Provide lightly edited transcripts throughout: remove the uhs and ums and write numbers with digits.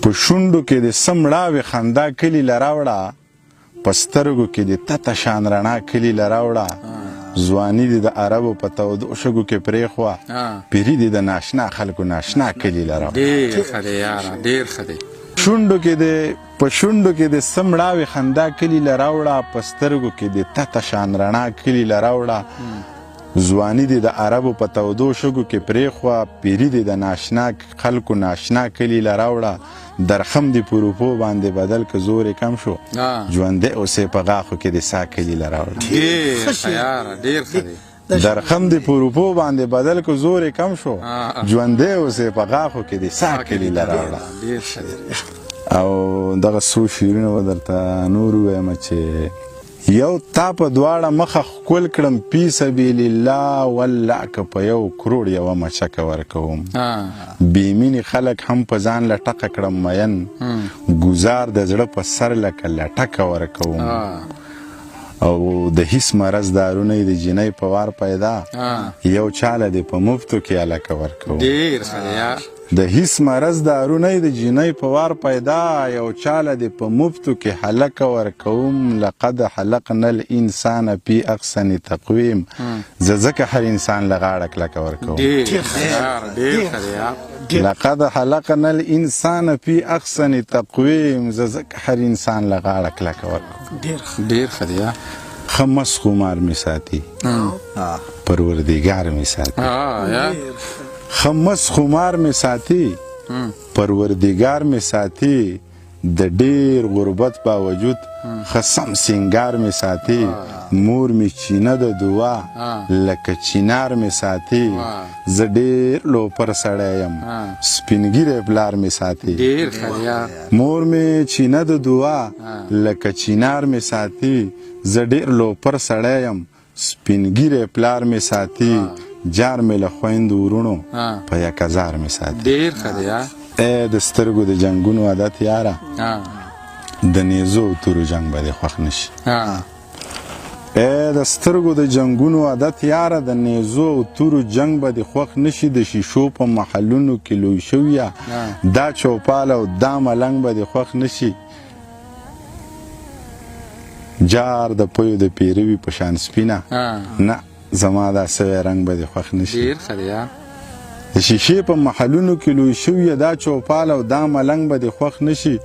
په شونډو کې د سمړاوي خندا کلی لراوړه په سترګو کې د تته شان رڼا کلی لراوړه ځواني دې د عربو په تودو شګو کې پرېښوه پیري دې د ناشنا خلکو ناشنا کلی لراوړه ډېر ښه دی یاره ډېر ښه دی په شونډو کې د سمړاوي خندا کلی لراوړه په سترګو کې د تته شان رڼا کلی لراوړه ځواني دې د عربو په تودو شګو کې پرېښوه پیري دې د ناشنا خلکو ناشنا کلی لراوړه درخم دې په روپو باندې بدل که زور کم شو ژوندی اوسې په غاښو کې د سا کلی لراوړه ډېر ښه یاره ډېر ښه دی درخم دې په روپو باندې بدل که زور کم شو ژوندی اوسې په غاښو کې د سا کلی لراوړه ډېر ښه دی او دغه څو شعرونه به درته نور ووایم چې یو تا په دواړه مخه ښکل کړم فی سبیل الله والله که په یو کروړ یوه مچکه ورکوم بې مینې خلک هم په ځان لټقه کړم مین ګزار د زړه په سر لکه لټکه ورکوم او د هیڅ مرض دارونه د جنۍ په وار پیدا یو چاله دې په مفتو کې هلکه ورکوم ډېر ښه دی یار د هیڅ مرض دارونه د جنۍ په وار پیدا یو چاله دې په مفتو کې هلکه ورکوم لقد حلقنا الانسان فی احسن تقویم زه ځکه هر انسان له غاړه کلکه ورکوم ډېر ښه یار ډېر ښه دی یار لقد حلقنا الانسان فی احسن تقویم زه ځکه هر انسان له غاړه کلکه ورکوم ډېر ښه دی یار ښه مست خمار مې ساتي پروردګار مې ساتي خمس خمار می ساتي پروردگار می ساتي د ډیر غربت باوجود خصم سنگار می ساتي مور می چینه د دعا لکه چینار می ساتي ز ډیر لوپر سړی یم سپینګیری پلار می ساتي ډیر ښه مور می چینه د دعا لکه چینار می ساتي ز ډیر لوپر سړی یم سپینګیری پلار می ساتي جار مې له خویندو ورونو په 1000 مې ساتي ډېر ښه دی یار د سترګو د جنګونو عادت یاره د نیزو او تورو جنګ به دې خوښ نشي د سترګو د جنګونو عادت یاره د نیزو او تورو جنګ به دې خوښ نشي د شیشو په محلونو کې لوی شویه دا چوپال او دا ملنګ به دې خوښ نشي جار د پویو د پیروي په شان سپینه نه زما دا سوی رنگ به دې خوښ نشي ډېر ښه دی یار د شیشې په محلونو کې لوی شویه دا چوپال او دا ملنګ به دې خوښ نشي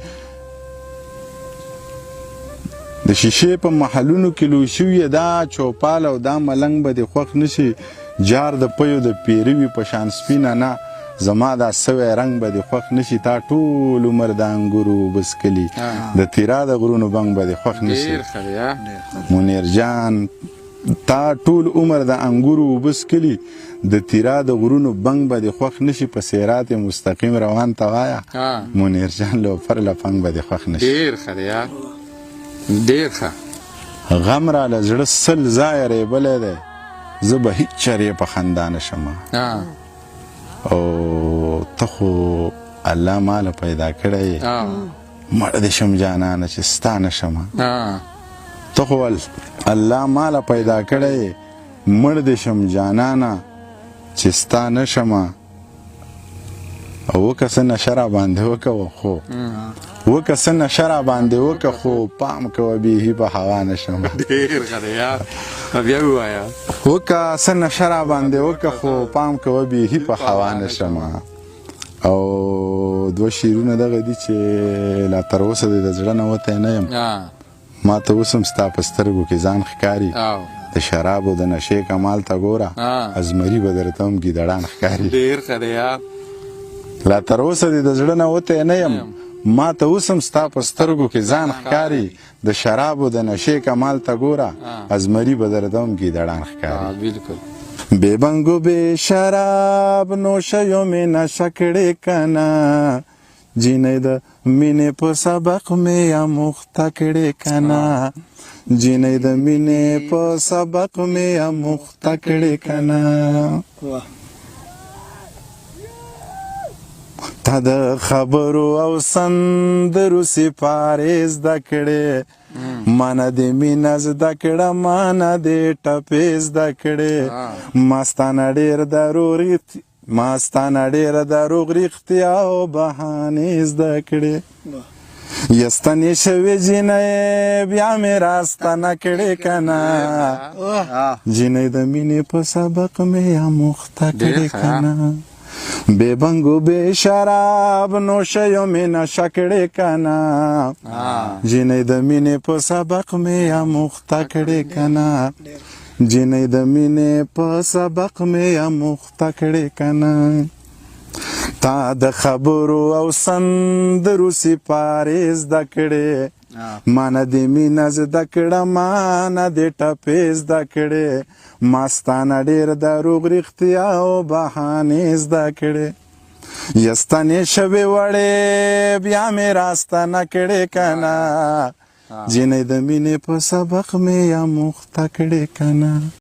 د شیشې په محلونو کې لوی شویه دا چوپال او دا ملنګ به دې خوښ نشي جار د پیو د پیروي په شان سپینه نه زما دا سوی رنگ به دې خوښ نشي تا ټول عمر د انګورو بسکلي د تیرا د غرونو بنګ به دې خوښ نشي ډېر ښه دی یار منیر جان تا ټول عمر د انګورو وبسکلي د تیرا د غرونو بنګ به دې خوښ نشي په سیرات مستقیم روان ته وایه منیر جان لوفر لفنګ به دې خوښ نشي ډېر ښه دی یار ډېر ښه غم را له زړه سل ځایه ریبلی دی زه به هیڅ چرې په خندا نشم او ته خو الله ماله پیدا کړی یې مړ دې شم جانانه چې ستا نشم ته خو الله ماله پیدا کړی مړ دې شم جانانه چې ستا نشم او وکه څه نشه را باندې وکوه خو وکه څه نشه را باندې وکه خو پام کوه بیخي په هوا نشم ډېر ښه دی یار بیا ووایه وکه څه نشه را باندې وکه خو پام کوه بیخي په هوا نشم او دوه شعرونه دغه دي چې لا تر اوسه د زړه نه وتی نه یم ما ته اوس هم ستا په سترګو کې ځان ښکاري د شرابو د نشې کمال ته ګوره ازمري به درته هم ګیدړان ښکاري ډېر ښه دی یار لا تر اوسه د زړه نه وتی نه یم ما ته اوس هم ستا په سترګو کې ځان ښکاري د شرابو د نشې کمال ته ګوره ازمري به درته هم ګیدړان ښکاري بلکل بے بنگو بے شراب نوشیو میں نشه کړې کنه جینې د مینې په سبق مې اموخته کړې کنه جینې د مینې په سبق مې اموخته کړې کنه تا د خبرو او سندرو سپارې زده کړې مانا دې مینه زده کړه مانا دې ټپې زده کړې ما ستانه ډېر ما ستانه ډېره دروغ رښتیا او بهانې زده کړې یستنې شوې جینۍ بیا مې راستنه کړې که نه جینۍ د مینې په سبق مې اموخته کړې که نه بې بنګو بې شراب نوشیو مې نشه کړې که نه جینۍ د مینې په سبق مې اموخته کړې که نه جینۍ د مینې په سبق مې اموخته کړې که نه تا د خبرو او سندرو سپارې زده کړې ما نه دې مینه زده کړه ما نه دې ټپې زده کړې ما ستانه ډېر دروغ رښتیا او بهانې زده کړې یستنې شوې وړې بیا مې راستنه کړې که نه جینۍ د مینې په سبق مې اموخته کړې که نه